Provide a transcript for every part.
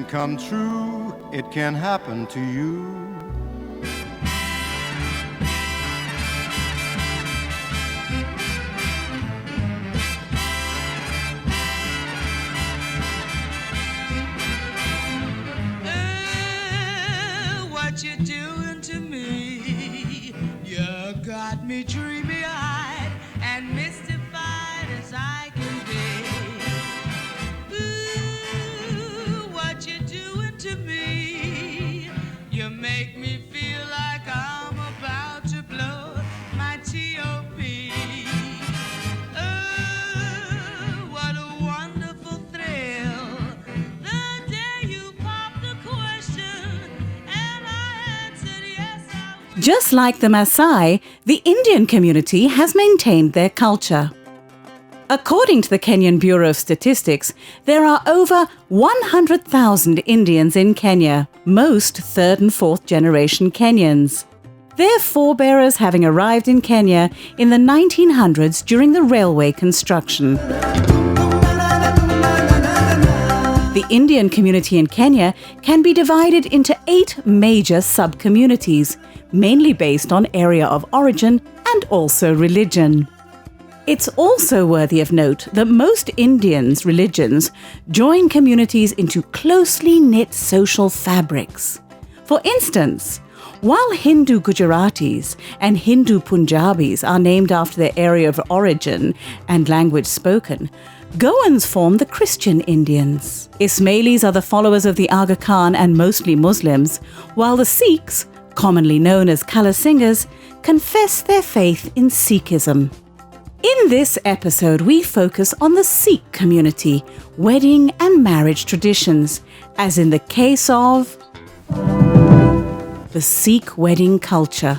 come true, it can happen to you. What you doing to me? You got me dreamy-eyed and mystified as I can be. Ooh, what you doing to me? You make me feel like I'm about to blow my T.O.P. Oh, what a wonderful thrill. The day you popped the question and I answered yes, I will. Just like the Maasai, the Indian community has maintained their culture. According to the Kenyan Bureau of Statistics, there are over 100,000 Indians in Kenya, most third and fourth generation Kenyans. Their forebearers having arrived in Kenya in the 1900s during the railway construction. The Indian community in Kenya can be divided into 8 major sub-communities, mainly based on area of origin and also religion. It's also worthy of note that most Indians' religions join communities into closely knit social fabrics. For instance, while Hindu Gujaratis and Hindu Punjabis are named after their area of origin and language spoken, Goans form the Christian Indians. Ismailis are the followers of the Aga Khan and mostly Muslims, while the Sikhs, commonly known as Kala Singers, confess their faith in Sikhism. In this episode, we focus on the Sikh community, wedding and marriage traditions, as in the case of the Sikh wedding culture.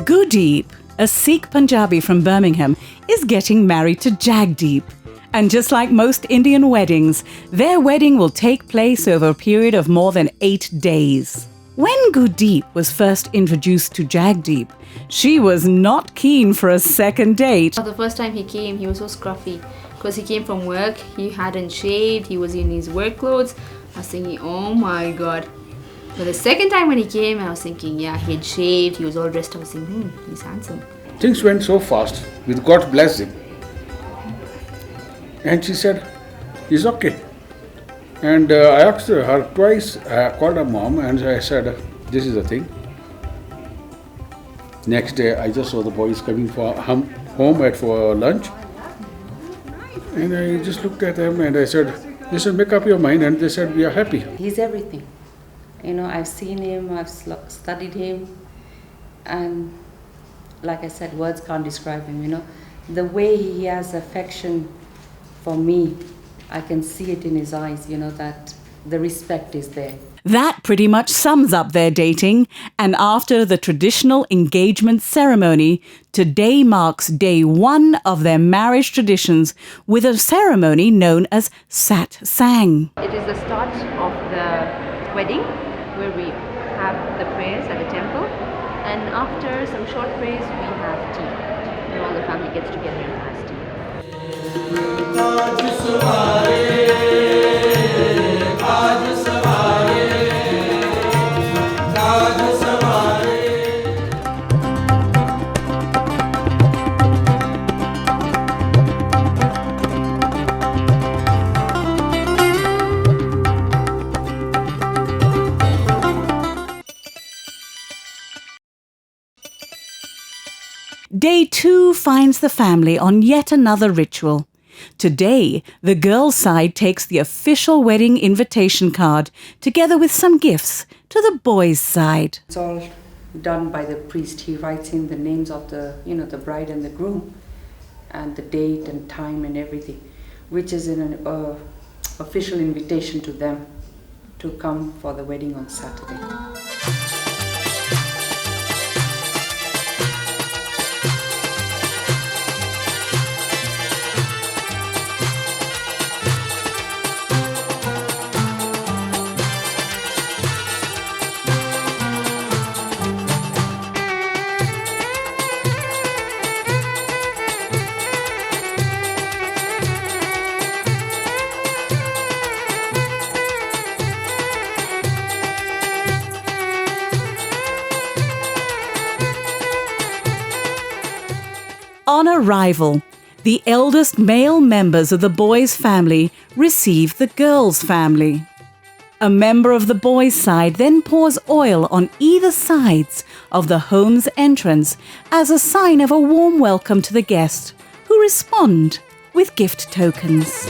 Gurdeep, a Sikh Punjabi from Birmingham, is getting married to Jagdeep. And just like most Indian weddings, their wedding will take place over a period of more than 8 days. When Gurdeep was first introduced to Jagdeep, she was not keen for a second date. The first time he came, he was so scruffy because he came from work, he hadn't shaved, he was in his work clothes. I was thinking, oh my god. But the second time when he came, I was thinking, yeah, he had shaved, he was all dressed up. I was thinking, he's handsome. Things went so fast, with God bless him. And she said, he's okay. And I asked her twice, I called her mom and I said, this is the thing. Next day, I just saw the boys coming home for lunch. And I just looked at them and I said, make up your mind. And they said, we are happy. He's everything. You know, I've seen him, I've studied him. And like I said, words can't describe him, you know. The way he has affection for me, I can see it in his eyes, you know, that the respect is there. That pretty much sums up their dating, and after the traditional engagement ceremony, today marks day 1 of their marriage traditions with a ceremony known as Sat Sang. It is the start of the wedding where we have the prayers at the temple, and after some short prayers we have tea. And all the family gets together and has tea. Day 2 finds the family on yet another ritual. Today, the girl's side takes the official wedding invitation card together with some gifts to the boy's side. It's all done by the priest. He writes in the names of the bride and the groom and the date and time and everything, which is an official invitation to them to come for the wedding on Saturday. On arrival, the eldest male members of the boy's family receive the girl's family. A member of the boy's side then pours oil on either sides of the home's entrance as a sign of a warm welcome to the guest, who respond with gift tokens.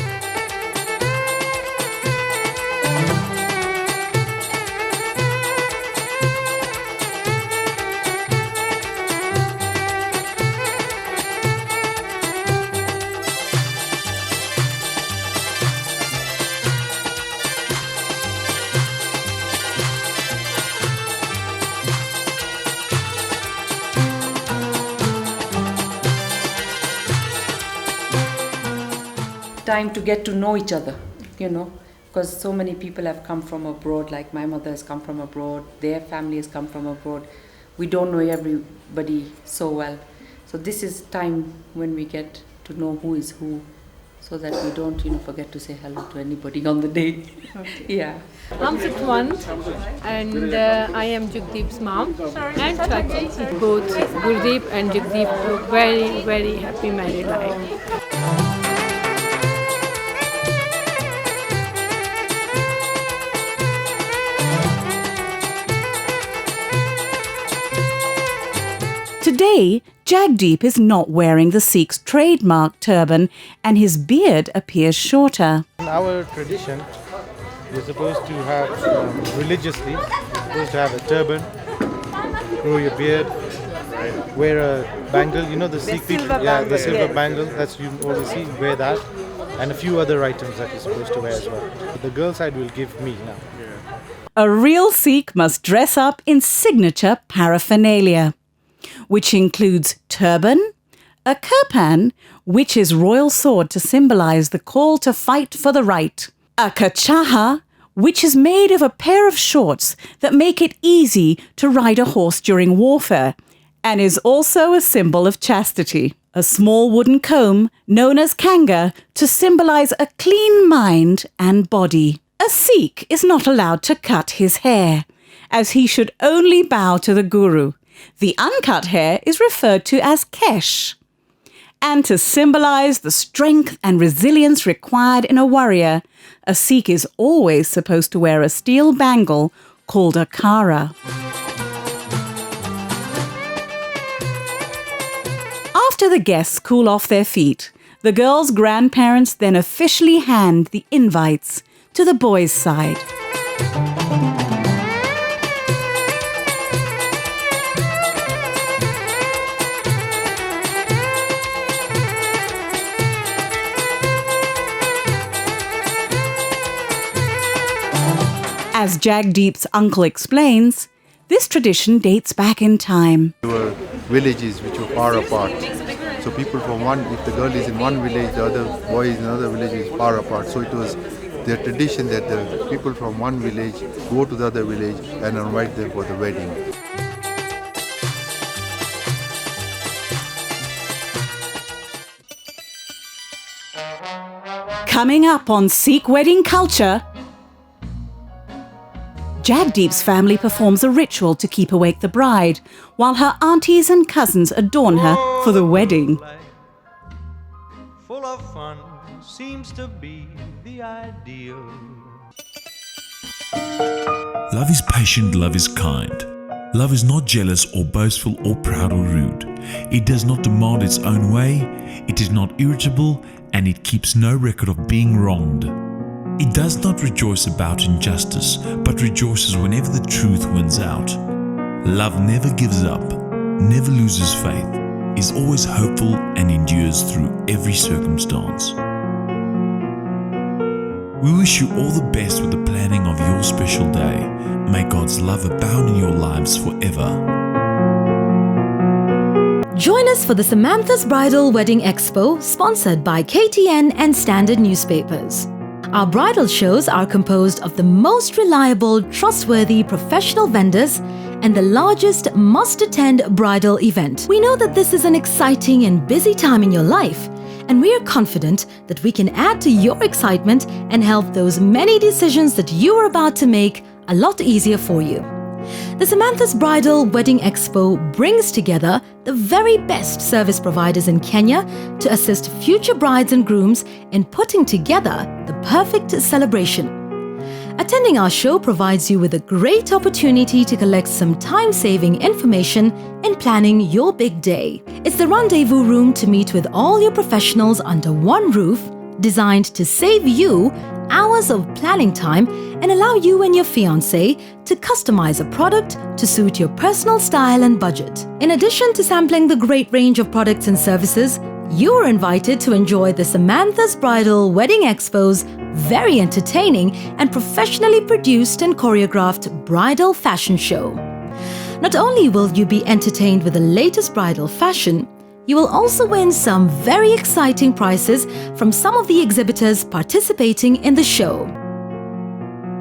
Time to get to know each other, because so many people have come from abroad, like my mother has come from abroad, their family has come from abroad. We don't know everybody so well. So this is time when we get to know who is who, so that we don't, forget to say hello to anybody on the day. Okay. Yeah. I'm Sitwan and I am Jagdeep's mom and Chachi. Both Gurdeep and Jagdeep have very, very happy married life. Today, Jagdeep is not wearing the Sikh's trademark turban and his beard appears shorter. In our tradition, you're supposed to have, religiously, you're supposed to have a turban, grow your beard, wear a bangle, the Sikh people, the silver bangle, that's you always see, wear that, and a few other items that you're supposed to wear as well. The girl side will give me now. A real Sikh must dress up in signature paraphernalia, which includes turban, a kirpan, which is royal sword to symbolize the call to fight for the right, a kachaha, which is made of a pair of shorts that make it easy to ride a horse during warfare, and is also a symbol of chastity, a small wooden comb known as kanga to symbolize a clean mind and body. A Sikh is not allowed to cut his hair, as he should only bow to the Guru. The uncut hair is referred to as kesh. And to symbolize the strength and resilience required in a warrior, a Sikh is always supposed to wear a steel bangle called a kara. After the guests cool off their feet, the girl's grandparents then officially hand the invites to the boys' side. As Jagdeep's uncle explains, this tradition dates back in time. There were villages which were far apart. So people from if the girl is in one village, the other boy is in another village is far apart. So it was their tradition that the people from one village go to the other village and invite them for the wedding. Coming up on Sikh wedding culture, Jagdeep's family performs a ritual to keep awake the bride, while her aunties and cousins adorn her for the wedding. Full of fun seems to be the ideal. Love is patient, love is kind. Love is not jealous or boastful or proud or rude. It does not demand its own way, it is not irritable, and it keeps no record of being wronged. It does not rejoice about injustice, but rejoices whenever the truth wins out. Love never gives up, never loses faith, is always hopeful and endures through every circumstance. We wish you all the best with the planning of your special day. May God's love abound in your lives forever. Join us for the Samantha's Bridal Wedding Expo, sponsored by KTN and Standard Newspapers. Our bridal shows are composed of the most reliable, trustworthy professional vendors and the largest must-attend bridal event. We know that this is an exciting and busy time in your life, and we are confident that we can add to your excitement and help those many decisions that you are about to make a lot easier for you. The Samantha's Bridal Wedding Expo brings together the very best service providers in Kenya to assist future brides and grooms in putting together the perfect celebration. Attending our show provides you with a great opportunity to collect some time-saving information in planning your big day. It's the rendezvous room to meet with all your professionals under one roof, designed to save you hours of planning time and allow you and your fiancé to customize a product to suit your personal style and budget. In addition to sampling the great range of products and services, you are invited to enjoy the Samantha's Bridal Wedding Expo's very entertaining and professionally produced and choreographed bridal fashion show. Not only will you be entertained with the latest bridal fashion, you will also win some very exciting prizes from some of the exhibitors participating in the show.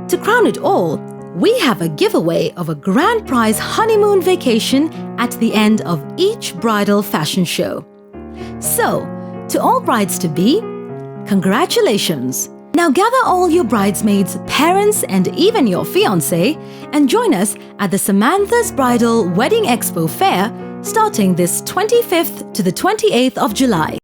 To crown it all, we have a giveaway of a grand prize honeymoon vacation at the end of each bridal fashion show. So, to all brides-to-be, congratulations! Now gather all your bridesmaids, parents and even your fiancé and join us at the Samantha's Bridal Wedding Expo Fair starting this 25th to the 28th of July.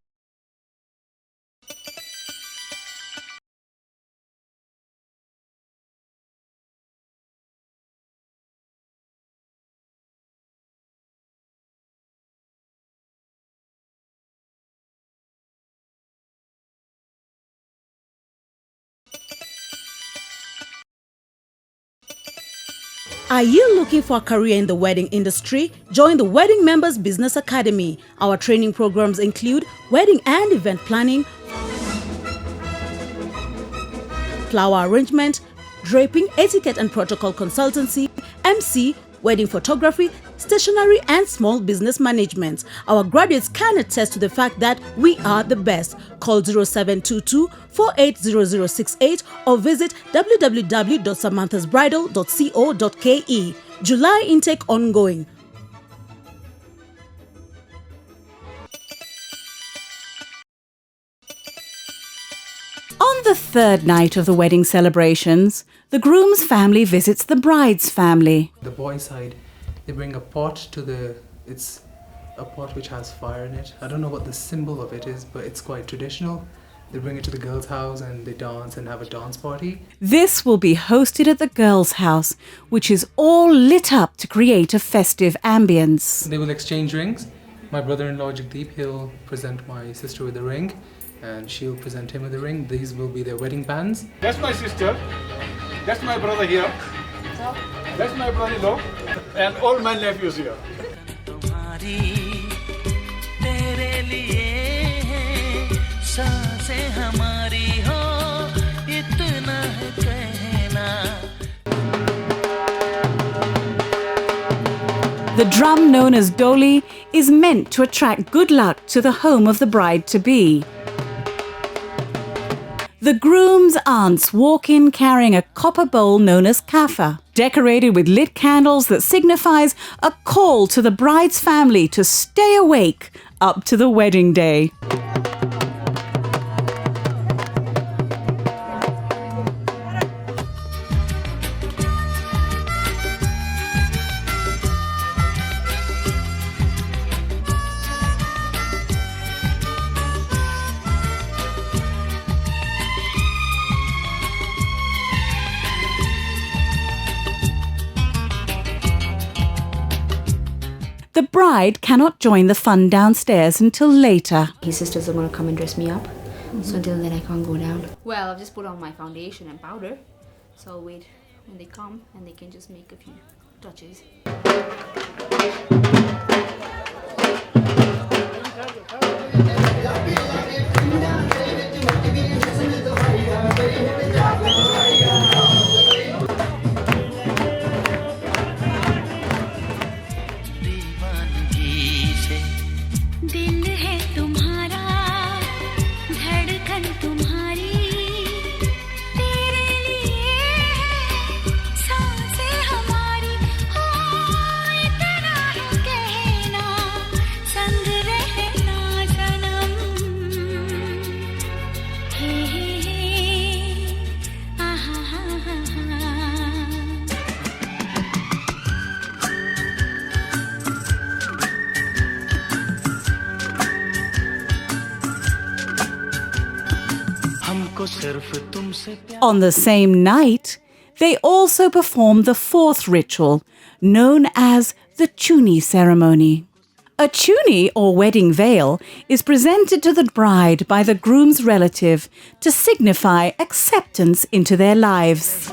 Are you looking for a career in the wedding industry? Join the Wedding Members Business Academy. Our training programs include wedding and event planning, flower arrangement, draping, etiquette and protocol consultancy, MC, wedding photography, stationery and small business management. Our graduates can attest to the fact that we are the best. Call 0722-480068 or visit www.samanthasbridal.co.ke. July intake ongoing. On the third night of the wedding celebrations, the groom's family visits the bride's family. The boys' side, they bring a pot it's a pot which has fire in it. I don't know what the symbol of it is, but it's quite traditional. They bring it to the girl's house and they dance and have a dance party. This will be hosted at the girl's house, which is all lit up to create a festive ambience. They will exchange rings. My brother-in-law Jagdeep, he'll present my sister with a ring and she'll present him with a ring. These will be their wedding bands. That's my sister. That's my brother here. That's my brother-in-law. And all my nephews here. The drum known as Doli is meant to attract good luck to the home of the bride-to-be. The groom's aunts walk in carrying a copper bowl known as kafa, decorated with lit candles that signifies a call to the bride's family to stay awake up to the wedding day. The bride cannot join the fun downstairs until later. His sisters are going to come and dress me up, so until then I can't go down. Well, I've just put on my foundation and powder, so I'll wait when they come and they can just make a few touches. On the same night, they also perform the fourth ritual, known as the chuni ceremony. A chuni, or wedding veil, is presented to the bride by the groom's relative to signify acceptance into their lives.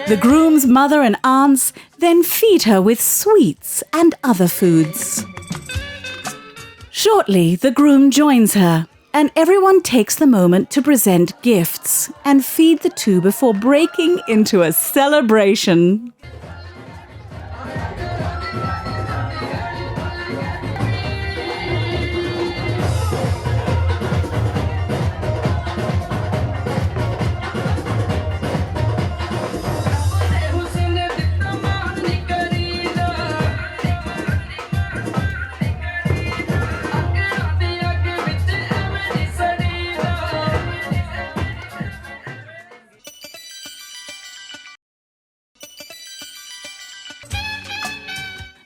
The groom's mother and aunts then feed her with sweets and other foods. Shortly, the groom joins her, and everyone takes the moment to present gifts and feed the two before breaking into a celebration.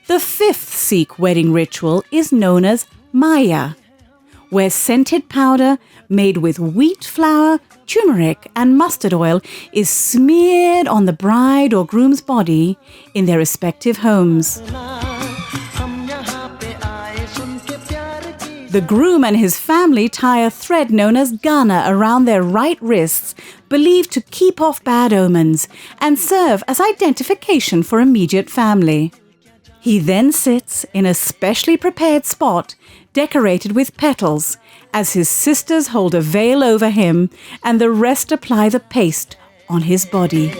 The fifth Sikh wedding ritual is known as Maya, where scented powder made with wheat flour, turmeric and mustard oil is smeared on the bride or groom's body in their respective homes. The groom and his family tie a thread known as ghana around their right wrists, believed to keep off bad omens and serve as identification for immediate family. He then sits in a specially prepared spot decorated with petals as his sisters hold a veil over him and the rest apply the paste on his body.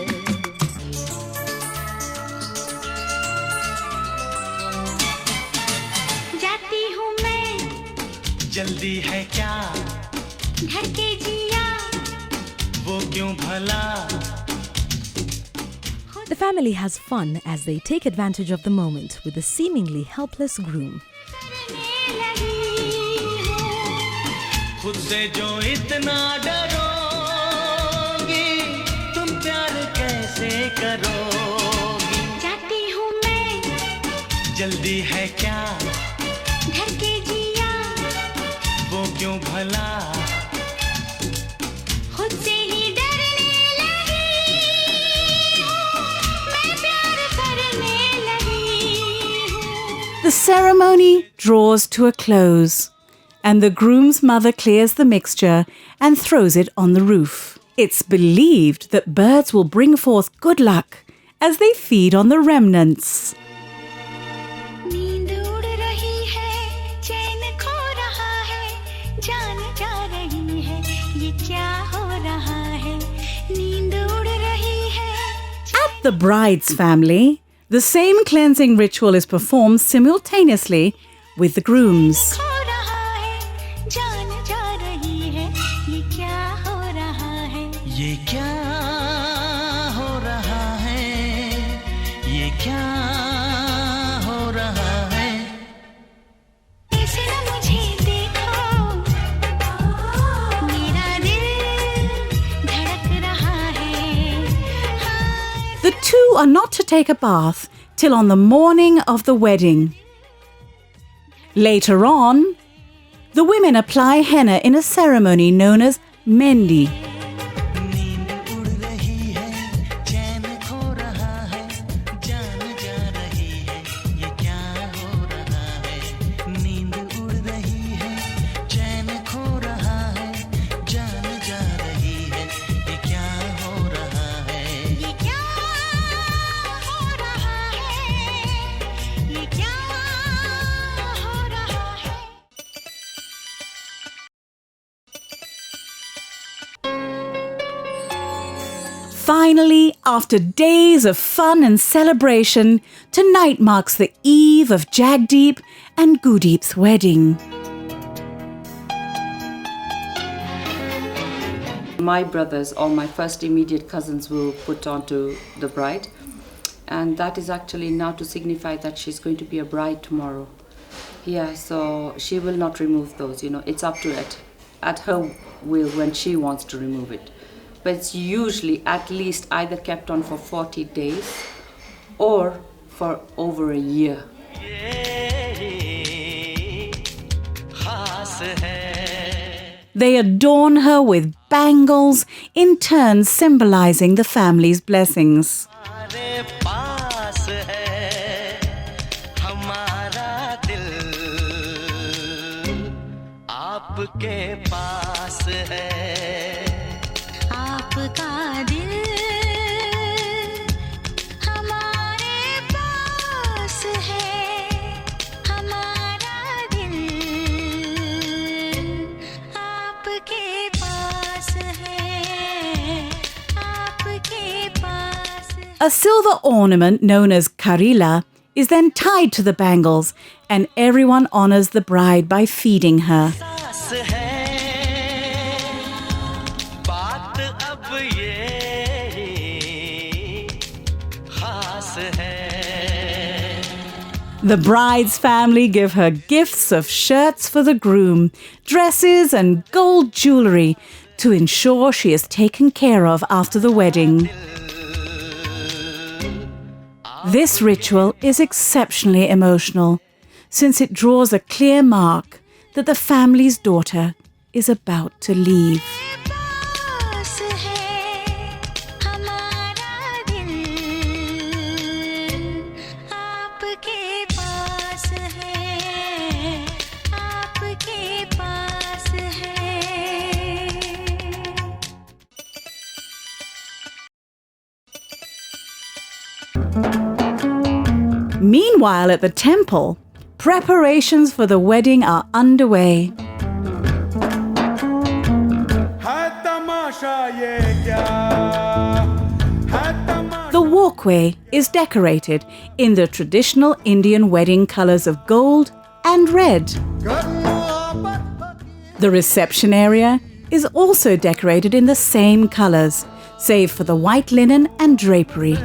The family has fun as they take advantage of the moment with the seemingly helpless groom. The ceremony draws to a close, and the groom's mother clears the mixture and throws it on the roof. It's believed that birds will bring forth good luck as they feed on the remnants. At the bride's family, the same cleansing ritual is performed simultaneously with the groom's. The two are not to take a bath till on the morning of the wedding. Later on, the women apply henna in a ceremony known as mendi. Finally, after days of fun and celebration, tonight marks the eve of Jagdeep and Gurdeep's wedding. My brothers or my first immediate cousins will put on to the bride, and that is actually now to signify that she's going to be a bride tomorrow. Yeah, so she will not remove those, it's up to it, at her will when she wants to remove it. But it's usually at least either kept on for 40 days or for over a year. They adorn her with bangles, in turn symbolizing the family's blessings. A silver ornament known as karila is then tied to the bangles, and everyone honors the bride by feeding her. The bride's family give her gifts of shirts for the groom, dresses and gold jewelry to ensure she is taken care of after the wedding. This ritual is exceptionally emotional, since it draws a clear mark that the family's daughter is about to leave. Meanwhile, at the temple, preparations for the wedding are underway. The walkway is decorated in the traditional Indian wedding colors of gold and red. The reception area is also decorated in the same colors, save for the white linen and drapery.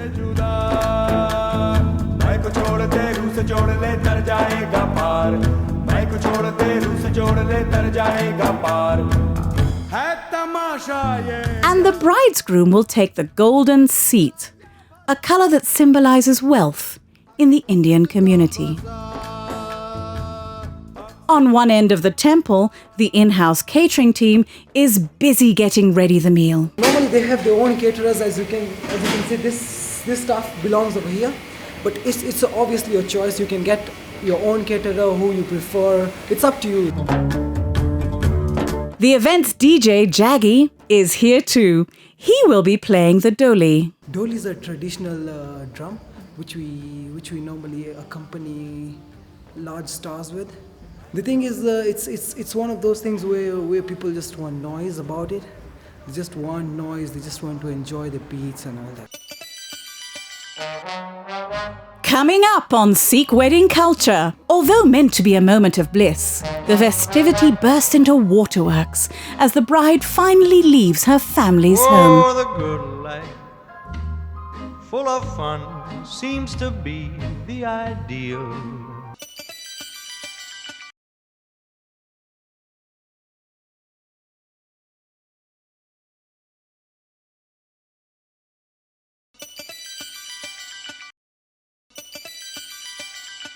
And the bridegroom will take the golden seat, a color that symbolizes wealth in the Indian community. On one end of the temple, the in-house catering team is busy getting ready the meal. Normally they have their own caterers, as you can see. This stuff belongs over here, but it's obviously your choice. You can get your own caterer who you prefer. It's up to you. The event's DJ, Jaggy, is here too. He will be playing the doli. Doli is a traditional drum which we normally accompany large stars with. The thing is, it's one of those things where people just want noise about it. They just want noise. They just want to enjoy the beats and all that. Coming up on Sikh wedding culture, although meant to be a moment of bliss, the festivity bursts into waterworks as the bride finally leaves her family's home. Oh, the good life, full of fun, seems to be the ideal.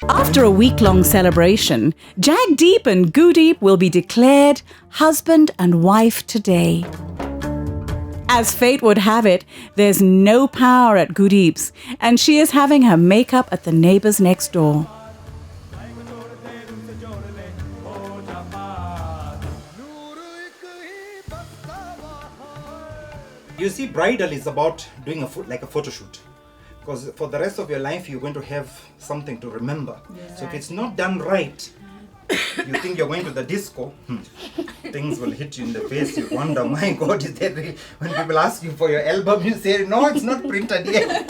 After a week-long celebration, Jagdeep and Gudeep will be declared husband and wife today. As fate would have it, there's no power at Gudeep's, and she is having her makeup at the neighbors next door. You see, bridal is about doing a photo shoot. Because for the rest of your life, you're going to have something to remember. Yeah. So if it's not done right, you think you're going to the disco, things will hit you in the face. You wonder, my God, is that really? When people ask you for your album, you say, no, it's not printed yet.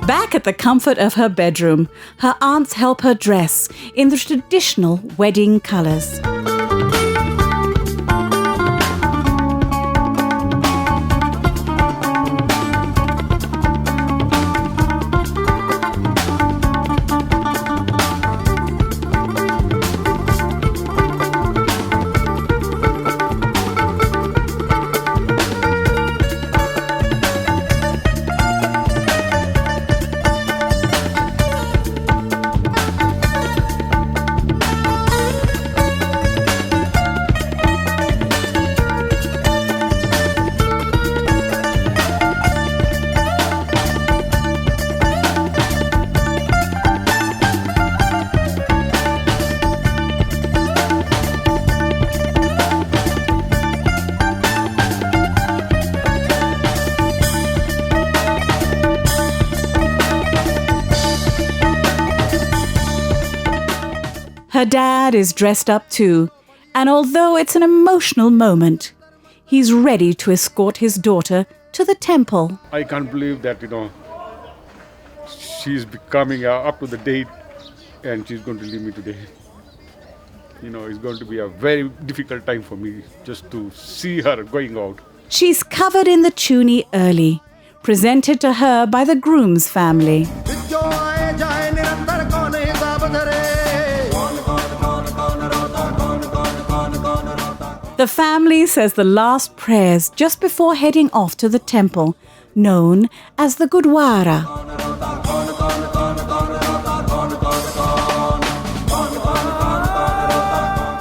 Back Back at the comfort of her bedroom, her aunts help her dress in the traditional wedding colours. Her dad is dressed up too, and although it's an emotional moment, he's ready to escort his daughter to the temple. I can't believe that, she's becoming up to the date and she's going to leave me today. It's going to be a very difficult time for me just to see her going out. She's covered in the chuni early, presented to her by the groom's family. The family says the last prayers just before heading off to the temple, known as the Gurdwara.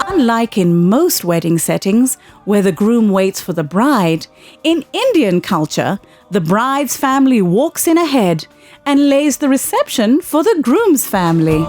Unlike in most wedding settings, where the groom waits for the bride, in Indian culture, the bride's family walks in ahead and lays the reception for the groom's family.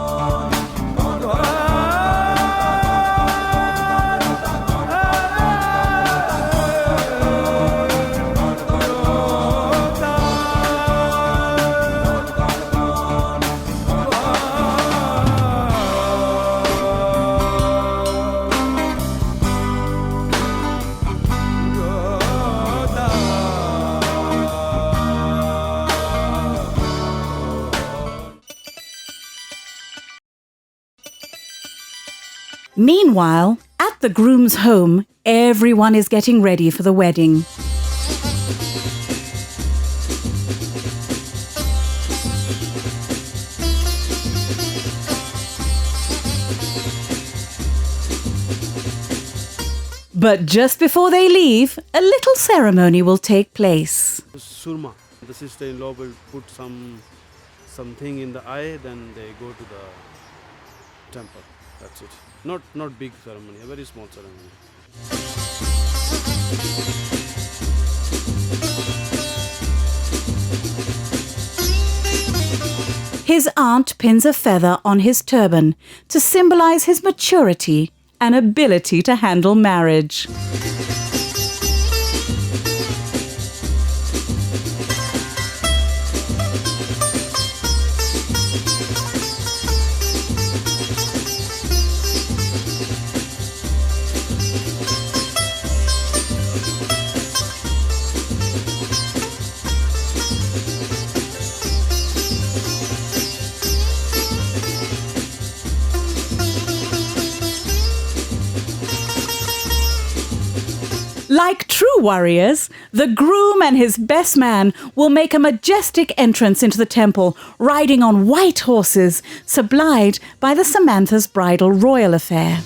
Meanwhile, at the groom's home, everyone is getting ready for the wedding. But just before they leave, a little ceremony will take place. Surma. The sister-in-law will put something in the eye, then they go to the temple. That's it. Not big ceremony, a very small ceremony. His aunt pins a feather on his turban to symbolize his maturity and ability to handle marriage. Like true warriors, the groom and his best man will make a majestic entrance into the temple, riding on white horses, supplied by the Samantha's bridal royal affair.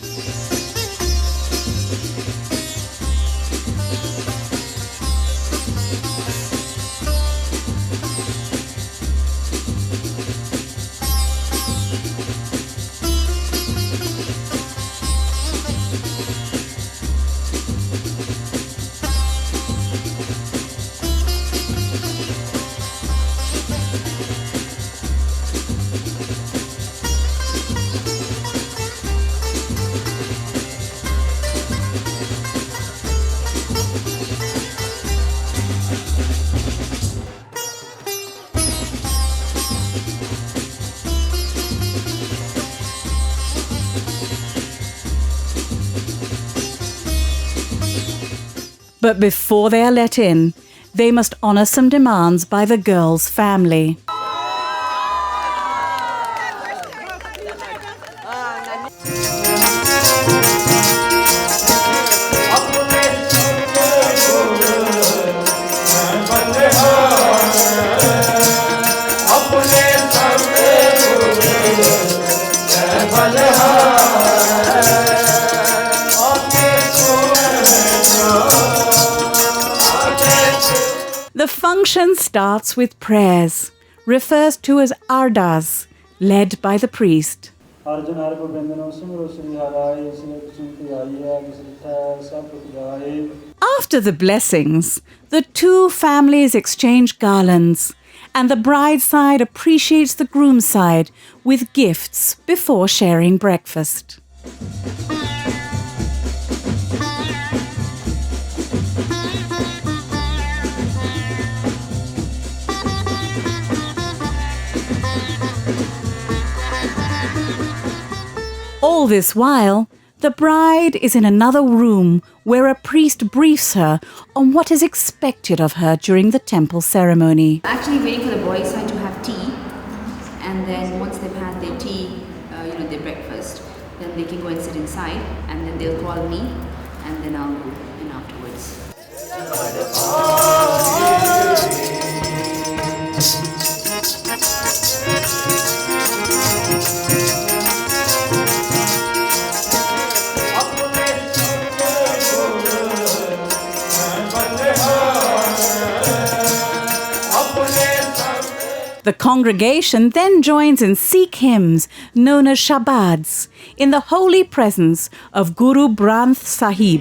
But before they are let in, they must honour some demands by the girl's family. The function starts with prayers, refers to as ardas, led by the priest. After the blessings, the two families exchange garlands, and the bride's side appreciates the groom's side with gifts before sharing breakfast. All this while, the bride is in another room where a priest briefs her on what is expected of her during the temple ceremony. Actually waiting for the boys' side to have tea, and then once they've had their tea, their breakfast, then they can go and sit inside, and then they'll call me, and then I'll go in afterwards. The congregation then joins in Sikh hymns known as Shabads in the holy presence of Guru Granth Sahib.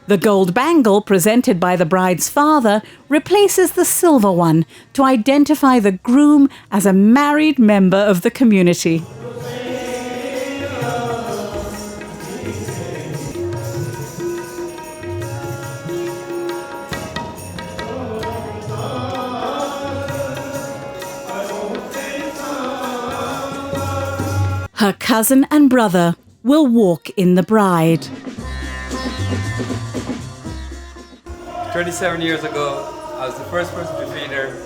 The gold bangle presented by the bride's father replaces the silver one to identify the groom as a married member of the community. Her cousin and brother will walk in the bride. 27 years ago, I was the first person to feed her,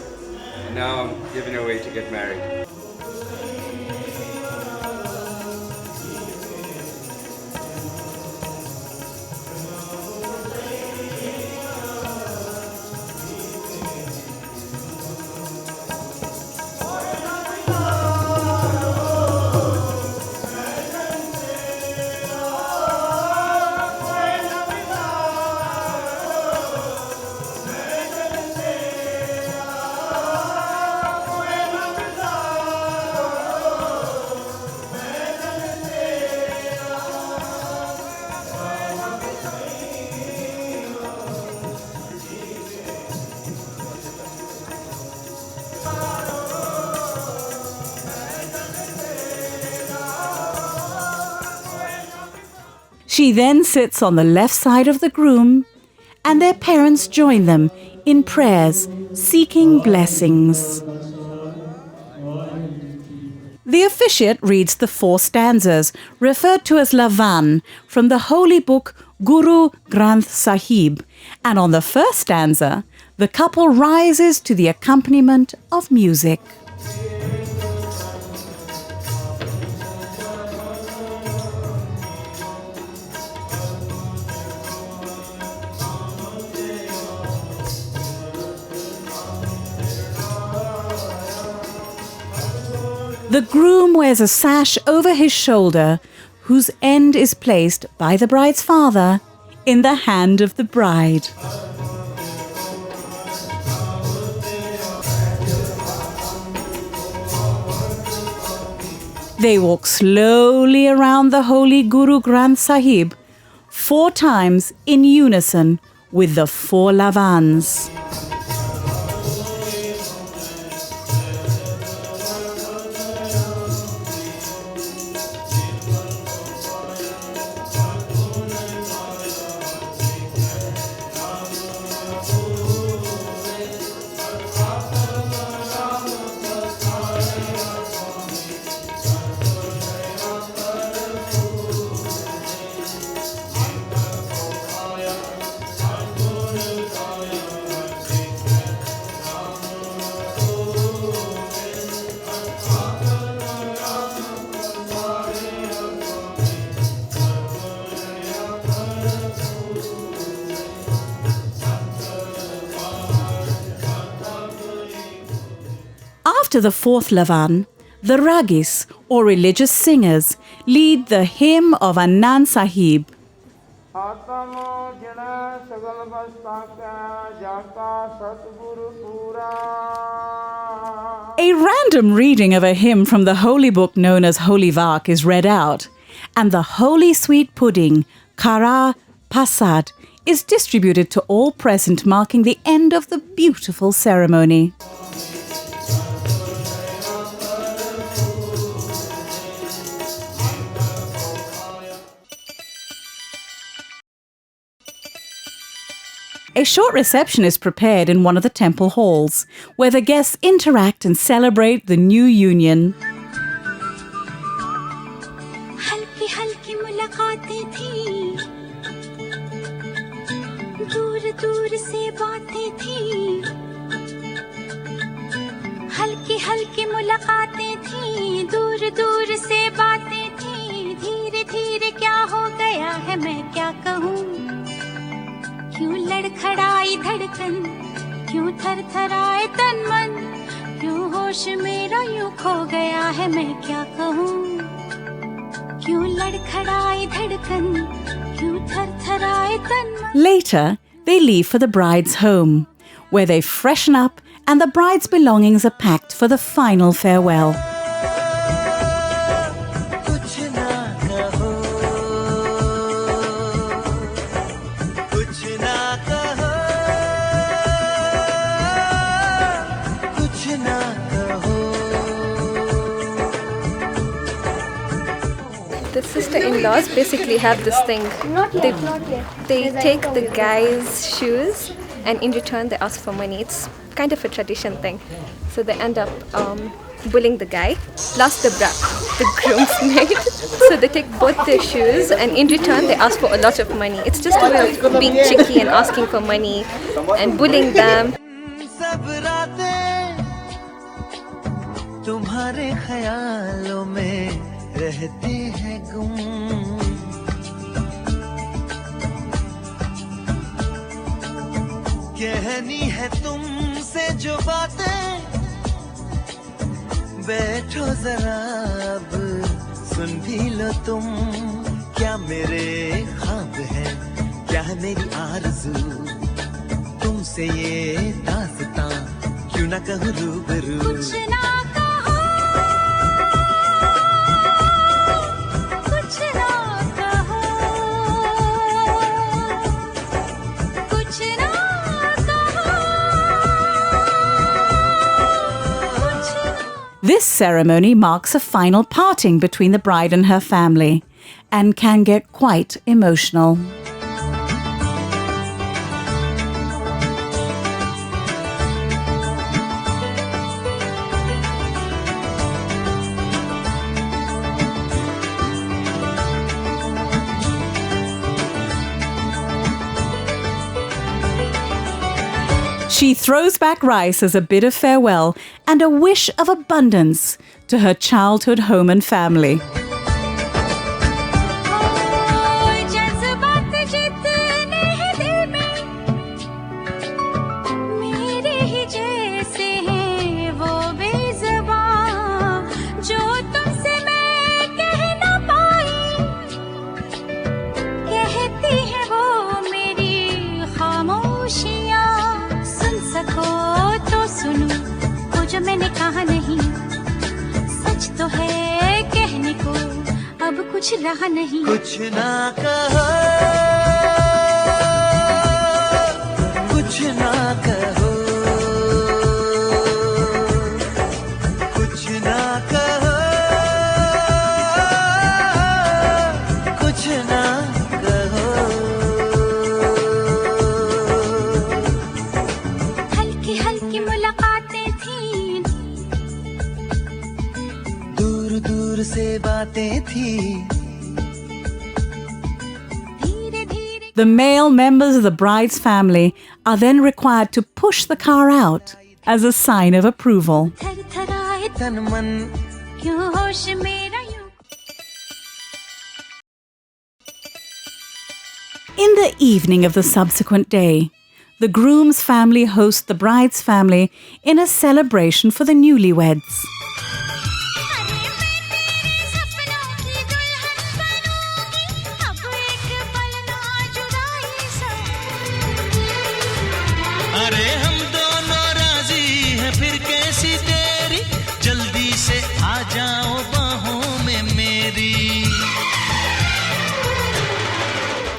and now I'm giving her away to get married. She then sits on the left side of the groom, and their parents join them in prayers, seeking blessings. The officiate reads the 4 stanzas, referred to as Lavan, from the holy book Guru Granth Sahib, and on the first stanza, the couple rises to the accompaniment of music. The groom wears a sash over his shoulder, whose end is placed by the bride's father in the hand of the bride. They walk slowly around the holy Guru Granth Sahib 4 times in unison with the 4 lavans. After the 4th Lavan, the Ragis, or religious singers, lead the hymn of Anand Sahib. A random reading of a hymn from the holy book known as Holy Vak is read out, and the holy sweet pudding, Kara Pasad, is distributed to all present, marking the end of the beautiful ceremony. A short reception is prepared in one of the temple halls, where the guests interact and celebrate the new union. हल्की हल्की मुलाकातें थी, दूर दूर से बातें थी, हल्की हल्की मुलाकातें थी, दूर दूर से बातें थी, धीरे धीरे क्या हो गया है मैं क्या कहूँ, क्यों लड़खड़ाई धड़कन, क्यों थरथराए तन मन, क्यों होश मेरा यूं खो गया है मैं क्या कहूँ, क्यों लड़खड़ाई धड़कन, क्यों थरथराए तन मन. Later, they leave for the bride's home, where they freshen up and the bride's belongings are packed for the final farewell. The sister-in-laws basically have this thing. They take the guy's shoes and in return they ask for money. It's kind of a tradition thing. So they end up bullying the guy plus the groom's maid. So they take both their shoes and in return they ask for a lot of money. It's just a way of being cheeky and asking for money and bullying them. तुम्हारे ख्यालों में रहते हैं गुम, कहनी है तुमसे जो बातें, बैठो जरा अब सुन भी लो तुम, क्या मेरे ख्वाब है, क्या है मेरी आरज़ू, तुमसे ये दास्तां क्यों ना कहूँ रूबरू. कुछ ना This ceremony marks a final parting between the bride and her family and can get quite emotional. She throws back rice as a bit of farewell and a wish of abundance to her childhood home and family. मैंने कहा नहीं, सच तो है कहने को, अब कुछ रहा नहीं. कुछ ना कहो, कुछ ना कहो, कुछ ना कहो, कुछ ना कहो. हल्की हल्की मुलाकातें थी, दूर दूर से बातें थी. The male members of the bride's family are then required to push the car out as a sign of approval. In the evening of the subsequent day, the groom's family hosts the bride's family in a celebration for the newlyweds.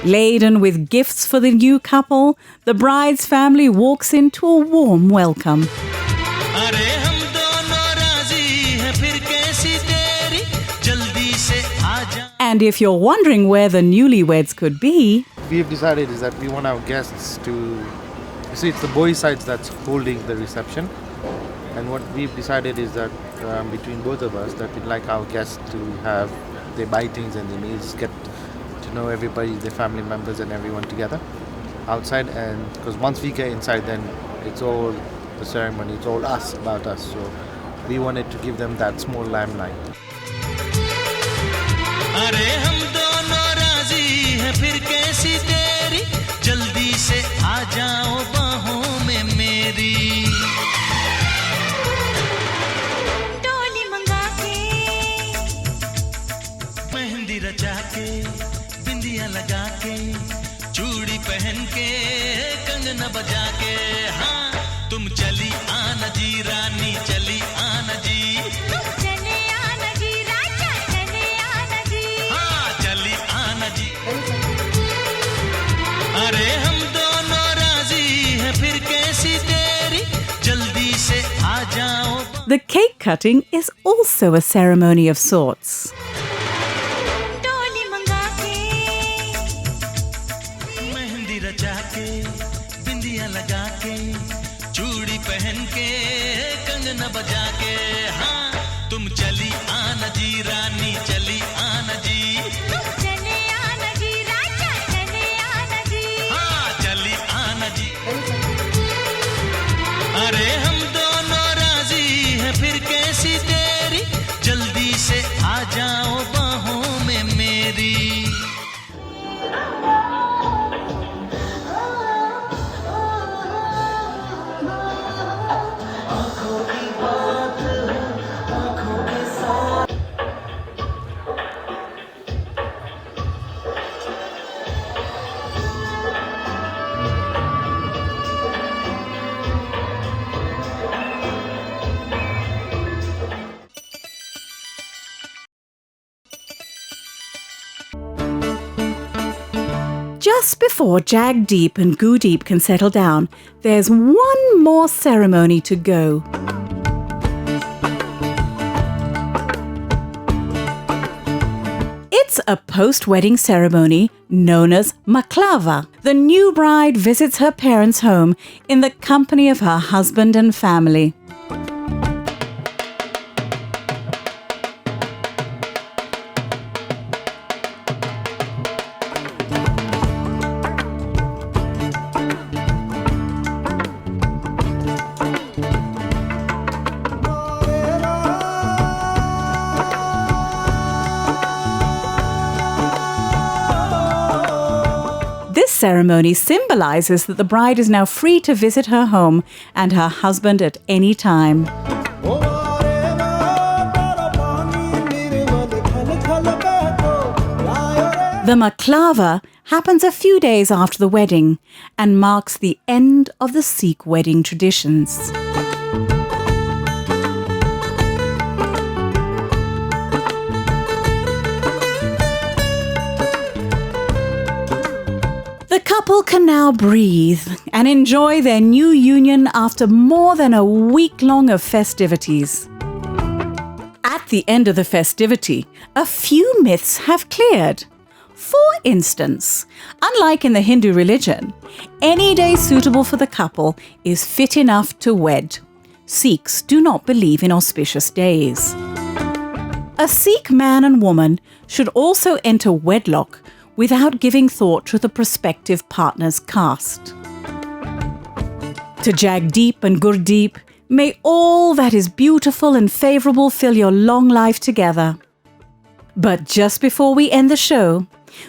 Laden with gifts for the new couple, the bride's family walks into a warm welcome. And if you're wondering where the newlyweds could be, We've decided is that we want our guests to, you see, it's the boys' side that's holding the reception, and what we've decided is that between both of us, that we'd like our guests to have, they buy things and they may just get to know everybody, their family members and everyone together outside, and because once we get inside, then it's all the ceremony, it's all us, about us, so we wanted to give them that small limelight. अरे हम दोनों राजी हैं फिर कैसी देरी जल्दी से आ जाओ बाहों में मेरी डोली मंगा के मेहंदी रचा के बिंदिया लगा के चूड़ी पहन के कंगना बजा के हाँ तुम चली आना जी रानी चली आना जी तुम चले आना जी राजा चले आना जी हाँ चली आना जी अरे हम दोनों राजी हैं फिर कैसी देरी जल्दी से आ जाओ the cake cutting is also a ceremony of sorts. डोली मंगा के मेहंदी रचा के बिंदिया लगा के चूड़ी पहन के कंगना बजा के हाँ तुम चली आना जी रानी चली आना जी तुम चले आना जी राजा चले आना जी हाँ चली आना जी अरे हम दोनों राजी हैं फिर कैसी देरी जल्दी से आ जाओ बाहों में मेरी Just before Jagdeep and Gudeep can settle down, there's one more ceremony to go. It's a post-wedding ceremony known as Maklava. The new bride visits her parents' home in the company of her husband and family. This ceremony symbolizes that the bride is now free to visit her home and her husband at any time. The Maklava happens a few days after the wedding and marks the end of the Sikh wedding traditions. The couple can now breathe and enjoy their new union after more than a week long of festivities. At the end of the festivity, a few myths have cleared. For instance, unlike in the Hindu religion, any day suitable for the couple is fit enough to wed. Sikhs do not believe in auspicious days. A Sikh man and woman should also enter wedlock without giving thought to the prospective partner's caste. To Jagdeep and Gurdeep, may all that is beautiful and favourable fill your long life together. But just before we end the show,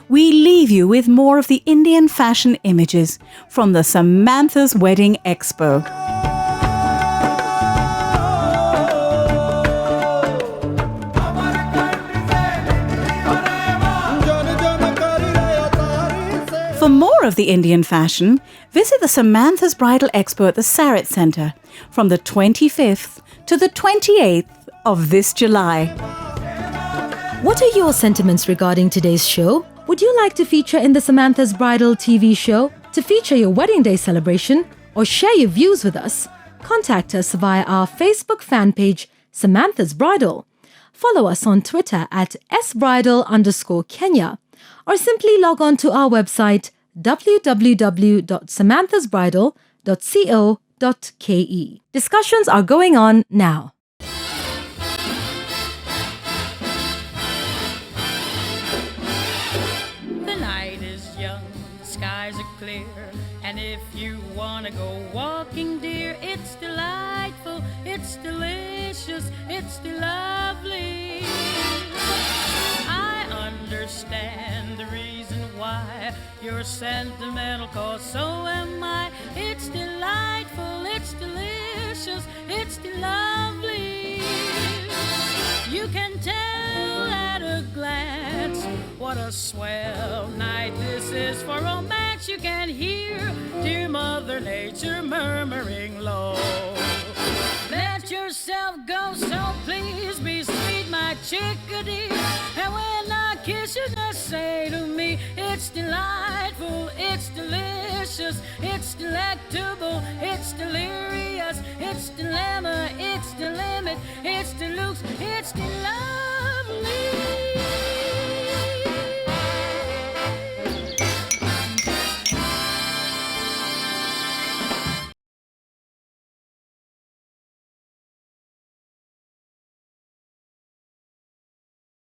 we leave you with more of the Indian fashion images from the Samantha's Wedding Expo. For more of the Indian fashion, visit the Samantha's Bridal Expo at the Sarit Centre from the 25th to the 28th of this July. What are your sentiments regarding today's show? Would you like to feature in the Samantha's Bridal TV show, to feature your wedding day celebration, or share your views with us? Contact us via our Facebook fan page, Samantha's Bridal. Follow us on Twitter at sbridal_Kenya, or simply log on to our website www.samanthasbridal.co.ke. Discussions are going on now. The night is young, the skies are clear, and if you wanna go walking, dear, it's delightful, it's delicious, it's lovely. I understand the reason why you're sentimental, 'cause so am I. It's delightful, it's delicious, it's lovely. You can tell at a glance what a swell night this is for romance. You can hear dear Mother Nature murmuring low. Let yourself go, so please be sweet, my chickadee. And when I kiss you, just say to me, it's delightful, it's delicious, it's delectable, it's delirious, it's dilemma, it's the limit, it's deluxe, it's lovely.